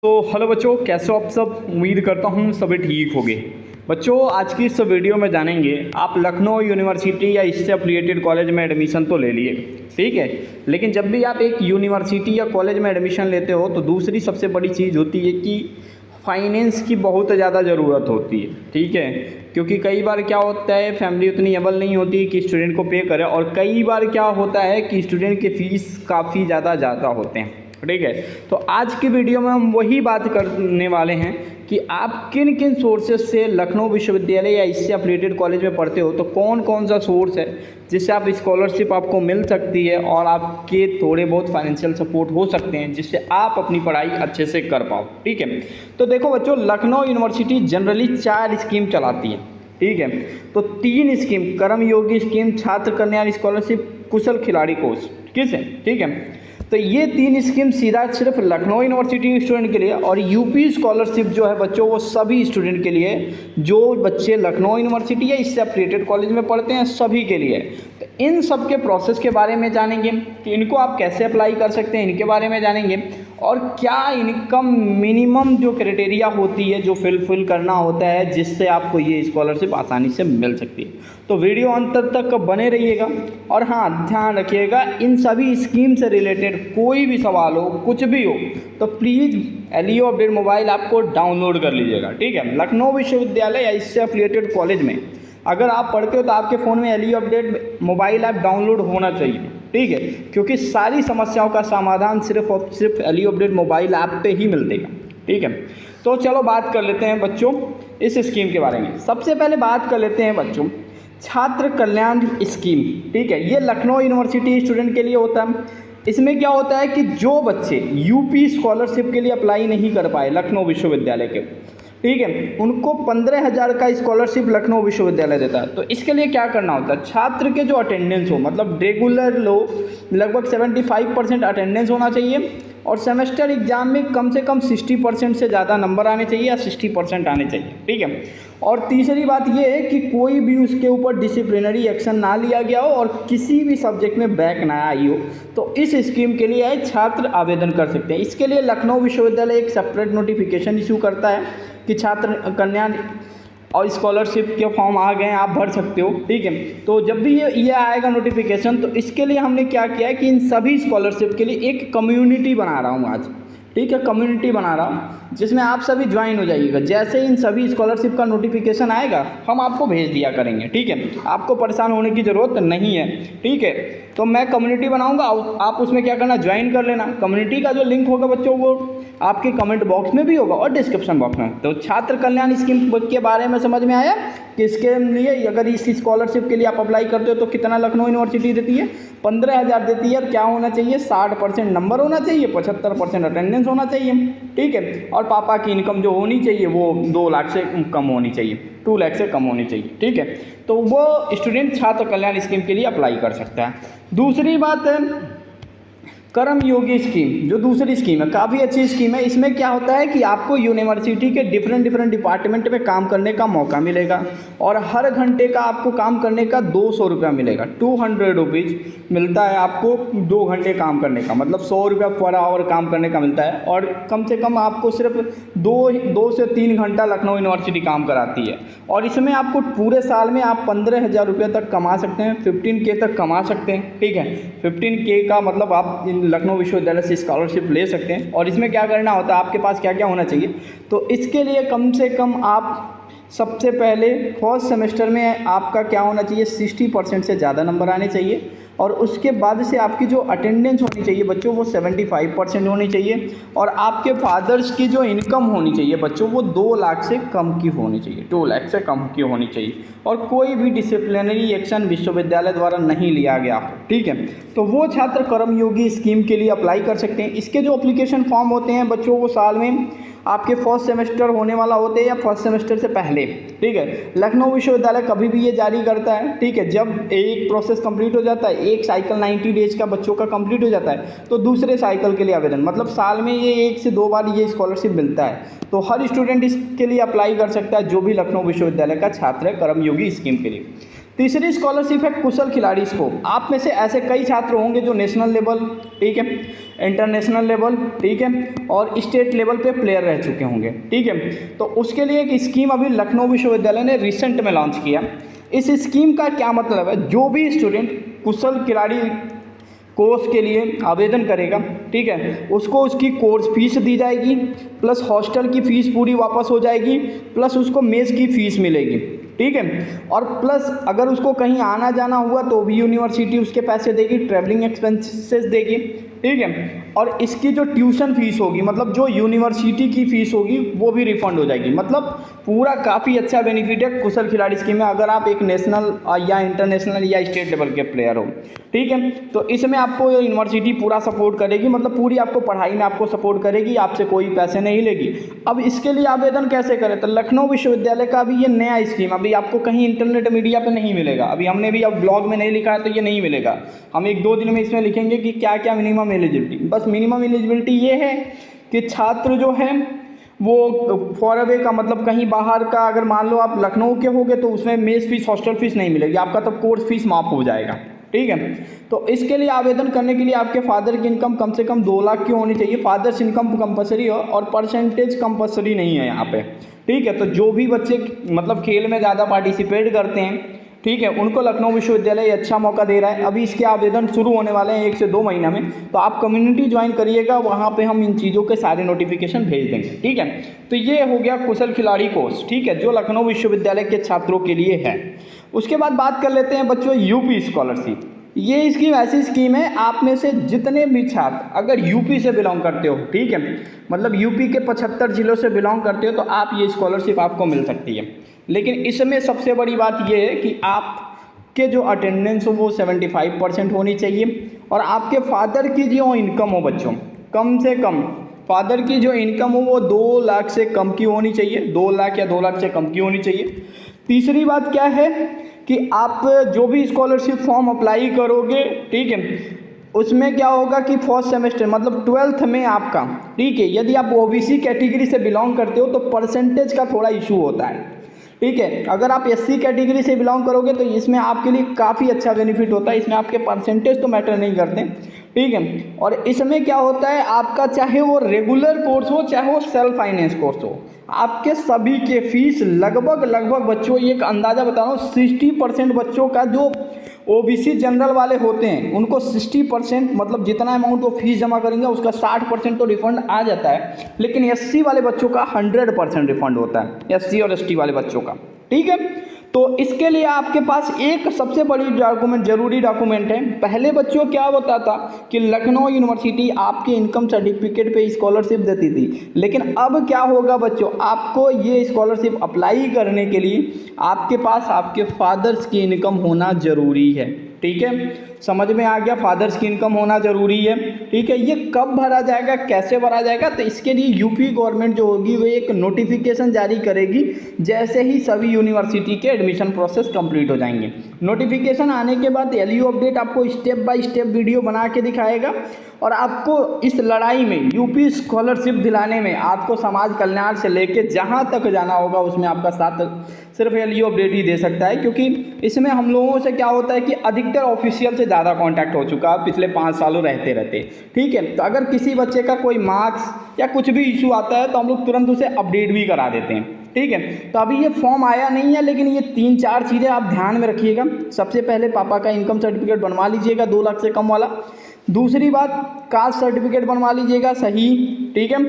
तो हेलो बच्चों, कैसे हो आप सब। उम्मीद करता हूँ सभी ठीक होंगे। बच्चों, आज की इस वीडियो में जानेंगे आप लखनऊ यूनिवर्सिटी या इससे एफिलिएटेड कॉलेज में एडमिशन तो ले लिए, ठीक है। लेकिन जब भी आप एक यूनिवर्सिटी या कॉलेज में एडमिशन लेते हो तो दूसरी सबसे बड़ी चीज़ होती है कि फाइनेंस की बहुत ज़्यादा ज़रूरत होती है, ठीक है। क्योंकि कई बार क्या होता है, फैमिली उतनी एबल नहीं होती कि स्टूडेंट को पे करे, और कई बार क्या होता है कि स्टूडेंट के फ़ीस काफ़ी ज़्यादा होते हैं, ठीक है। तो आज की वीडियो में हम वही बात करने वाले हैं कि आप किन किन सोर्सेज से लखनऊ विश्वविद्यालय या इससे एफिलिएटेड कॉलेज में पढ़ते हो, तो कौन कौन सा सोर्स है जिससे आप स्कॉलरशिप आपको मिल सकती है और आपके थोड़े बहुत फाइनेंशियल सपोर्ट हो सकते हैं जिससे आप अपनी पढ़ाई अच्छे से कर पाओ, ठीक है। तो देखो बच्चों, लखनऊ यूनिवर्सिटी जनरली 4 स्कीम चलाती है, ठीक है। तो 3 स्कीम, कर्मयोगी स्कीम, छात्र कल्याण स्कॉलरशिप, कुशल खिलाड़ी कोर्स, किस है, ठीक है। तो ये 3 स्कीम सीधा सिर्फ लखनऊ यूनिवर्सिटी स्टूडेंट के लिए, और यूपी स्कॉलरशिप जो है बच्चों वो सभी स्टूडेंट के लिए जो बच्चे लखनऊ यूनिवर्सिटी या इससे एफिलिएटेड कॉलेज में पढ़ते हैं सभी के लिए। तो इन सब के प्रोसेस के बारे में जानेंगे कि इनको आप कैसे अप्लाई कर सकते हैं, इनके बारे में जानेंगे, और क्या इनकम मिनिमम जो क्राइटेरिया होती है जो फिल करना होता है जिससे आपको ये स्कॉलरशिप आसानी से मिल सकती है। तो वीडियो अंत तक बने रहिएगा। और हाँ, ध्यान रखिएगा, इन सभी स्कीम से रिलेटेड कोई भी सवाल हो, कुछ भी हो, तो प्लीज़ एलियो अपडेट मोबाइल आपको डाउनलोड कर लीजिएगा, ठीक है। लखनऊ विश्वविद्यालय या इससे एफिलिएटेड कॉलेज में अगर आप पढ़ते हो तो आपके फ़ोन में एलियो अपडेट मोबाइल ऐप डाउनलोड होना चाहिए, ठीक है। क्योंकि सारी समस्याओं का समाधान सिर्फ और सिर्फ एलियो अपडेट मोबाइल ऐप पे ही मिलेगा, ठीक है। तो चलो बात कर लेते हैं बच्चों इस स्कीम के बारे में। सबसे पहले बात कर लेते हैं बच्चों छात्र कल्याण स्कीम, ठीक है। ये लखनऊ यूनिवर्सिटी स्टूडेंट के लिए होता है। इसमें क्या होता है कि जो बच्चे यूपी स्कॉलरशिप के लिए अप्लाई नहीं कर पाए लखनऊ विश्वविद्यालय के, ठीक है, उनको 15,000 का स्कॉलरशिप लखनऊ विश्वविद्यालय देता है। तो इसके लिए क्या करना होता है, छात्र के जो अटेंडेंस हो, मतलब रेगुलर लो लगभग 75% अटेंडेंस होना चाहिए, और सेमेस्टर एग्जाम में कम से कम 60% से ज़्यादा नंबर आने चाहिए या 60% आने चाहिए, ठीक है। और तीसरी बात ये है कि कोई भी उसके ऊपर डिसिप्लिनरी एक्शन ना लिया गया हो और किसी भी सब्जेक्ट में बैक ना आई हो, तो इस स्कीम के लिए छात्र आवेदन कर सकते हैं। इसके लिए लखनऊ विश्वविद्यालय एक सेपरेट नोटिफिकेशन इशू करता है कि छात्र कल्याण और स्कॉलरशिप के फॉर्म आ गए हैं, आप भर सकते हो, ठीक है। तो जब भी ये आएगा नोटिफिकेशन, तो इसके लिए हमने क्या किया है कि इन सभी स्कॉलरशिप के लिए एक कम्युनिटी बना रहा हूँ आज, ठीक है। कम्युनिटी बना रहा हूँ जिसमें आप सभी ज्वाइन हो जाइएगा। जैसे इन सभी स्कॉलरशिप का नोटिफिकेशन आएगा हम आपको भेज दिया करेंगे, ठीक है। आपको परेशान होने की ज़रूरत नहीं है, ठीक है। तो मैं कम्युनिटी बनाऊंगा, आप उसमें क्या करना, ज्वाइन कर लेना। कम्युनिटी का जो लिंक होगा बच्चों वो आपके कमेंट बॉक्स में भी होगा और डिस्क्रिप्शन बॉक्स में। तो छात्र कल्याण स्कीम के बारे में समझ में आया कि इसके लिए अगर इस स्कॉलरशिप के लिए आप अप्लाई करते हो तो कितना लखनऊ यूनिवर्सिटी देती है, 15,000 देती है। और क्या होना चाहिए, 60% नंबर होना चाहिए, 75% अटेंडेंस होना चाहिए, ठीक है। और पापा की इनकम जो होनी चाहिए वो 2 लाख से कम होनी चाहिए, 2 लाख से कम होनी चाहिए, ठीक है। तो वो स्टूडेंट छात्र कल्याण स्कीम के लिए अप्लाई कर सकता है। दूसरी बात है कर्मयोगी स्कीम, जो दूसरी स्कीम है, काफ़ी अच्छी स्कीम है। इसमें क्या होता है कि आपको यूनिवर्सिटी के डिफरेंट डिपार्टमेंट में काम करने का मौका मिलेगा, और हर घंटे का आपको काम करने का 200 रुपया मिलेगा, 200 रुपीज़ मिलता है आपको 2 घंटे काम करने का, मतलब 100 रुपया पर आवर काम करने का मिलता है। और कम से कम आपको सिर्फ 2 से 3 घंटा लखनऊ यूनिवर्सिटी काम कराती है, और इसमें आपको पूरे साल में आप 15,000 रुपये तक कमा सकते हैं, 15K तक कमा सकते हैं, ठीक है। 15K का मतलब आप लखनऊ विश्वविद्यालय से स्कॉलरशिप ले सकते हैं। और इसमें क्या करना होता है, आपके पास क्या क्या होना चाहिए, तो इसके लिए कम से कम आप सबसे पहले फर्स्ट सेमेस्टर में आपका क्या होना चाहिए, 60% से ज़्यादा नंबर आने चाहिए, और उसके बाद से आपकी जो अटेंडेंस होनी चाहिए बच्चों वो 75% होनी चाहिए, और आपके फादर्स की जो इनकम होनी चाहिए बच्चों वो 2 लाख से कम की होनी चाहिए, 2 लाख से कम की होनी चाहिए, और कोई भी डिसिप्लिनरी एक्शन विश्वविद्यालय द्वारा नहीं लिया गया, ठीक है। तो वो छात्र कर्मयोगी स्कीम के लिए अप्लाई कर सकते हैं। इसके जो एप्लीकेशन फॉर्म होते हैं बच्चों वो साल में आपके फर्स्ट सेमेस्टर होने वाला होते हैं या फर्स्ट सेमेस्टर से पहले, ठीक है। लखनऊ विश्वविद्यालय कभी भी ये जारी करता है, ठीक है। जब एक प्रोसेस कंप्लीट हो जाता है, एक साइकिल 90 डेज का बच्चों का कंप्लीट हो जाता है, तो दूसरे साइकिल के लिए आवेदन, मतलब साल में ये 1 से 2 बार ये स्कॉलरशिप मिलता है। तो हर स्टूडेंट इसके लिए अप्लाई कर सकता है जो भी लखनऊ विश्वविद्यालय का छात्र है कर्मयोगी स्कीम के लिए। तीसरी स्कॉलरशिप है कुशल खिलाड़ी स्कोप। आप में से ऐसे कई छात्र होंगे जो नेशनल लेवल, ठीक है, इंटरनेशनल लेवल, ठीक है, और स्टेट लेवल पे प्लेयर रह चुके होंगे, ठीक है। तो उसके लिए एक स्कीम अभी लखनऊ विश्वविद्यालय ने रिसेंट में लॉन्च किया। इस स्कीम का क्या मतलब है, जो भी स्टूडेंट कुशल खिलाड़ी कोर्स के लिए आवेदन करेगा, ठीक है, उसको उसकी कोर्स फीस दी जाएगी, प्लस हॉस्टल की फ़ीस पूरी वापस हो जाएगी, प्लस उसको मेस की फ़ीस मिलेगी, ठीक है। और प्लस अगर उसको कहीं आना जाना हुआ तो भी यूनिवर्सिटी उसके पैसे देगी, ट्रैवलिंग एक्सपेंसेस देगी, ठीक है। और इसकी जो ट्यूशन फ़ीस होगी, मतलब जो यूनिवर्सिटी की फ़ीस होगी, वो भी रिफ़ंड हो जाएगी। मतलब पूरा काफ़ी अच्छा बेनिफिट है कुशल खिलाड़ी स्कीम में, अगर आप एक नेशनल या इंटरनेशनल या स्टेट लेवल के प्लेयर हो, ठीक है। तो इसमें आपको यूनिवर्सिटी पूरा सपोर्ट करेगी, मतलब पूरी आपको पढ़ाई में आपको सपोर्ट करेगी, आपसे कोई पैसे नहीं लेगी। अब इसके लिए आवेदन कैसे करें, तो लखनऊ विश्वविद्यालय का भी ये नया स्कीम अभी आपको कहीं इंटरनेट मीडिया पे नहीं मिलेगा। अभी हमने भी अब ब्लॉग में नहीं लिखा है तो ये नहीं मिलेगा। हम 1-2 दिन में इसमें लिखेंगे कि क्या क्या मिनिमम एलिजिबिलिटी। बस मिनिमम एलिजिबिलिटी ये है कि छात्र जो है वो फॉर अवे का, मतलब कहीं बाहर का, अगर मान लो आप लखनऊ के होगे तो उसमें मेस फीस, हॉस्टल फीस नहीं मिलेगी, आपका तो कोर्स फीस माफ़ हो जाएगा, ठीक है। तो इसके लिए आवेदन करने के लिए आपके फादर की इनकम कम से कम 2 लाख की होनी चाहिए। फादर्स इनकम कंपलसरी हो और परसेंटेज कंपलसरी नहीं है यहाँ पे, ठीक है। तो जो भी बच्चे मतलब खेल में ज़्यादा पार्टिसिपेट करते हैं, ठीक है, उनको लखनऊ विश्वविद्यालय अच्छा मौका दे रहा है। अभी इसके आवेदन शुरू होने वाले हैं 1 से 2 महीना में, तो आप कम्युनिटी ज्वाइन करिएगा, वहाँ पे हम इन चीज़ों के सारे नोटिफिकेशन भेज देंगे, ठीक है। तो ये हो गया कुशल खिलाड़ी कोर्स, ठीक है, जो लखनऊ विश्वविद्यालय के छात्रों के लिए है। उसके बाद बात कर लेते हैं बच्चों यूपी स्कॉलरशिप। ये स्कीम ऐसी स्कीम है, आप में से जितने भी छात्र अगर यूपी से बिलोंग करते हो, ठीक है, मतलब यूपी के 75 जिलों से बिलोंग करते हो, तो आप ये स्कॉलरशिप आपको मिल सकती है। लेकिन इसमें सबसे बड़ी बात ये है कि आपके जो अटेंडेंस हो वो 75% होनी चाहिए, और आपके फादर की जो इनकम हो बच्चों, कम से कम फादर की जो इनकम हो वो 2 लाख से कम की होनी चाहिए, 2 लाख या 2 लाख से कम की होनी चाहिए। तीसरी बात क्या है कि आप जो भी स्कॉलरशिप फॉर्म अप्लाई करोगे, ठीक है, उसमें क्या होगा कि फर्स्ट सेमेस्टर मतलब 12th में आपका, ठीक है, यदि आप ओबीसी कैटेगरी से बिलोंग करते हो तो परसेंटेज का थोड़ा इशू होता है, ठीक है। अगर आप एससी कैटेगरी से बिलोंग करोगे तो इसमें आपके लिए काफ़ी अच्छा बेनिफिट होता है, इसमें आपके परसेंटेज तो मैटर नहीं करते, ठीक है। और इसमें क्या होता है, आपका चाहे वो रेगुलर कोर्स हो चाहे वो सेल्फ फाइनेंस कोर्स हो, आपके सभी के फीस लगभग बच्चों, ये एक अंदाज़ा बता रहा हूँ, 60% बच्चों का जो ओबीसी जनरल वाले होते हैं उनको 60%, मतलब जितना अमाउंट वो फीस जमा करेंगे उसका 60% तो रिफंड आ जाता है। लेकिन एससी वाले बच्चों का 100% रिफंड होता है, एससी और एसटी वाले बच्चों का, ठीक है। तो इसके लिए आपके पास एक सबसे बड़ी जरूरी डॉक्यूमेंट है। पहले बच्चों क्या होता था कि लखनऊ यूनिवर्सिटी आपके इनकम सर्टिफिकेट पे स्कॉलरशिप देती थी, लेकिन अब क्या होगा बच्चों, आपको ये स्कॉलरशिप अप्लाई करने के लिए आपके पास आपके फादर्स की इनकम होना ज़रूरी है, ठीक है। समझ में आ गया, फादर्स की इनकम होना ज़रूरी है, ठीक है। ये कब भरा जाएगा, कैसे भरा जाएगा, तो इसके लिए यूपी गवर्नमेंट जो होगी वो एक नोटिफिकेशन जारी करेगी जैसे ही सभी यूनिवर्सिटी के एडमिशन प्रोसेस कंप्लीट हो जाएंगे। नोटिफिकेशन आने के बाद एलयू अपडेट आपको स्टेप बाय स्टेप वीडियो बना के दिखाएगा, और आपको इस लड़ाई में, यूपी स्कॉलरशिप दिलाने में आपको समाज कल्याण से लेके जहाँ तक जाना होगा उसमें आपका साथ सिर्फ एलयू अपडेट ही दे सकता है, क्योंकि इसमें हम लोगों से क्या होता है कि अधिकतर ऑफिशियल से ज़्यादा कांटेक्ट हो चुका है पिछले 5 सालों रहते, ठीक है। तो अगर किसी बच्चे का कोई मार्क्स या कुछ भी इशू आता है तो हम लोग तुरंत उसे अपडेट भी करा देते हैं, ठीक है। तो अभी ये फॉर्म आया नहीं है, लेकिन ये 3-4 चीज़ें आप ध्यान में रखिएगा। सबसे पहले पापा का इनकम सर्टिफिकेट बनवा लीजिएगा 2 लाख से कम वाला। दूसरी बात, कास्ट सर्टिफिकेट बनवा लीजिएगा सही, ठीक है।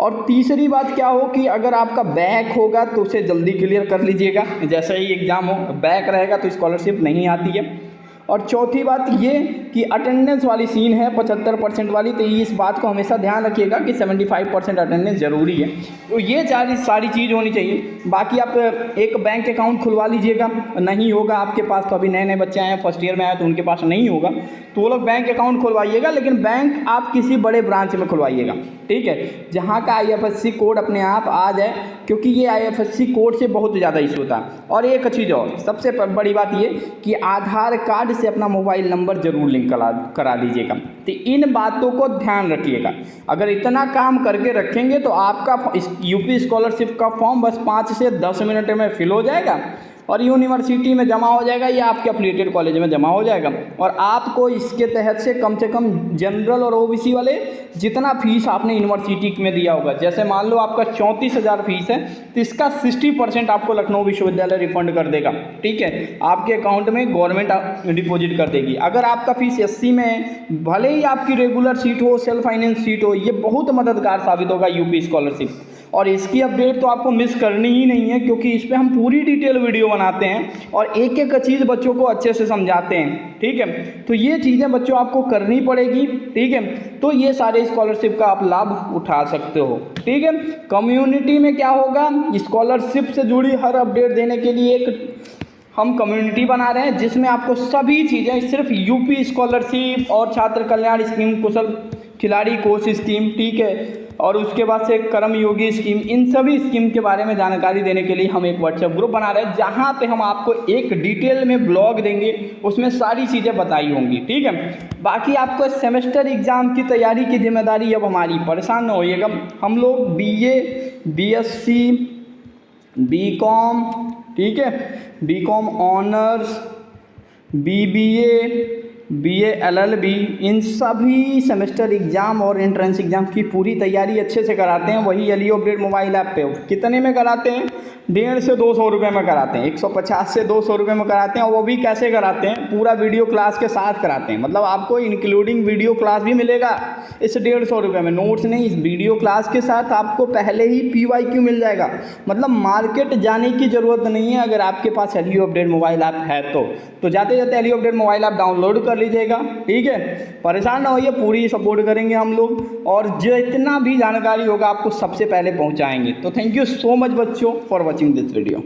और तीसरी बात क्या हो कि अगर आपका बैक होगा तो उसे जल्दी क्लियर कर लीजिएगा, जैसे ही एग्ज़ाम हो, बैक रहेगा तो स्कॉलरशिप नहीं आती है। और चौथी बात ये कि अटेंडेंस वाली सीन है 75% वाली, तो इस बात को हमेशा ध्यान रखिएगा कि 75% अटेंडेंस ज़रूरी है। तो ये सारी चीज़ होनी चाहिए। बाकी आप एक बैंक अकाउंट खुलवा लीजिएगा, नहीं होगा आपके पास, तो अभी नए बच्चे आए हैं, फर्स्ट ईयर में आए तो उनके पास नहीं होगा, तो वो लोग बैंक अकाउंट खुलवाइएगा, लेकिन बैंक आप किसी बड़े ब्रांच में खुलवाइएगा, ठीक है, जहाँ का IFSC कोड अपने आप आ जाए, क्योंकि ये IFSC कोड से बहुत ज़्यादा इशू होता है। और एक चीज़ और, सबसे बड़ी बात ये कि आधार कार्ड से अपना मोबाइल नंबर जरूर लिंक करा लीजिएगा। तो इन बातों को ध्यान रखिएगा। अगर इतना काम करके रखेंगे तो आपका यूपी स्कॉलरशिप का फॉर्म बस 5 से 10 मिनट में फिल हो जाएगा, और यूनिवर्सिटी में जमा हो जाएगा या आपके एफिलिएटेड कॉलेज में जमा हो जाएगा। और आपको इसके तहत से कम जनरल और ओबीसी वाले जितना फीस आपने यूनिवर्सिटी में दिया होगा, जैसे मान लो आपका 34,000 फीस है, तो इसका 60% आपको लखनऊ विश्वविद्यालय रिफंड कर देगा। ठीक है, आपके अकाउंट में गवर्नमेंट डिपॉजिट कर देगी। अगर आपका फीस 80 में है, भले ही आपकी रेगुलर सीट हो, सेल्फ फाइनेंस सीट हो, ये बहुत मददगार साबित होगा यूपी स्कॉलरशिप। और इसकी अपडेट तो आपको मिस करनी ही नहीं है, क्योंकि इस पर हम पूरी डिटेल वीडियो बनाते हैं और एक एक चीज़ बच्चों को अच्छे से समझाते हैं। ठीक है, तो ये चीज़ें बच्चों आपको करनी पड़ेगी। ठीक है, तो ये सारे स्कॉलरशिप का आप लाभ उठा सकते हो। ठीक है, कम्युनिटी में क्या होगा, स्कॉलरशिप से जुड़ी हर अपडेट देने के लिए एक हम कम्युनिटी बना रहे हैं, जिसमें आपको सभी चीज़ें, सिर्फ यूपी स्कॉलरशिप और छात्र कल्याण स्कीम, कुशल खिलाड़ी कोष स्कीम, ठीक है, और उसके बाद से कर्मयोगी स्कीम, इन सभी स्कीम के बारे में जानकारी देने के लिए हम एक व्हाट्सएप ग्रुप बना रहे हैं, जहां पे हम आपको एक डिटेल में ब्लॉग देंगे, उसमें सारी चीज़ें बताई होंगी। ठीक है, बाकी आपको सेमेस्टर एग्ज़ाम की तैयारी की जिम्मेदारी अब हमारी, परेशान न होइएगा। हम लोग BA, BSc, BCom, ठीक है, BCom honours, BBA, BA LLB, इन सभी सेमेस्टर एग्ज़ाम और एंट्रेंस एग्ज़ाम की पूरी तैयारी अच्छे से कराते हैं। वही एलियो अपडेट मोबाइल ऐप पे कितने में कराते हैं, 150 से 200 रुपये में कराते हैं, 150 से 200 रुपये में कराते हैं। और वो भी कैसे कराते हैं, पूरा वीडियो क्लास के साथ कराते हैं, मतलब आपको इंक्लूडिंग वीडियो क्लास भी मिलेगा इस 150 रुपये में, नोट्स नहीं, इस वीडियो क्लास के साथ आपको पहले ही PYQ मिल जाएगा। मतलब मार्केट जाने की ज़रूरत नहीं है अगर आपके पास एलियो अपडेट मोबाइल ऐप है तो जाते जाते एलियो अपडेट मोबाइल ऐप डाउनलोड कर लीजिएगा। ठीक है, परेशान ना होइए, पूरी सपोर्ट करेंगे हम लोग, और जितना भी जानकारी होगा आपको सबसे पहले पहुंचाएंगे। तो थैंक यू सो मच बच्चों फॉर वॉचिंग दिस वीडियो।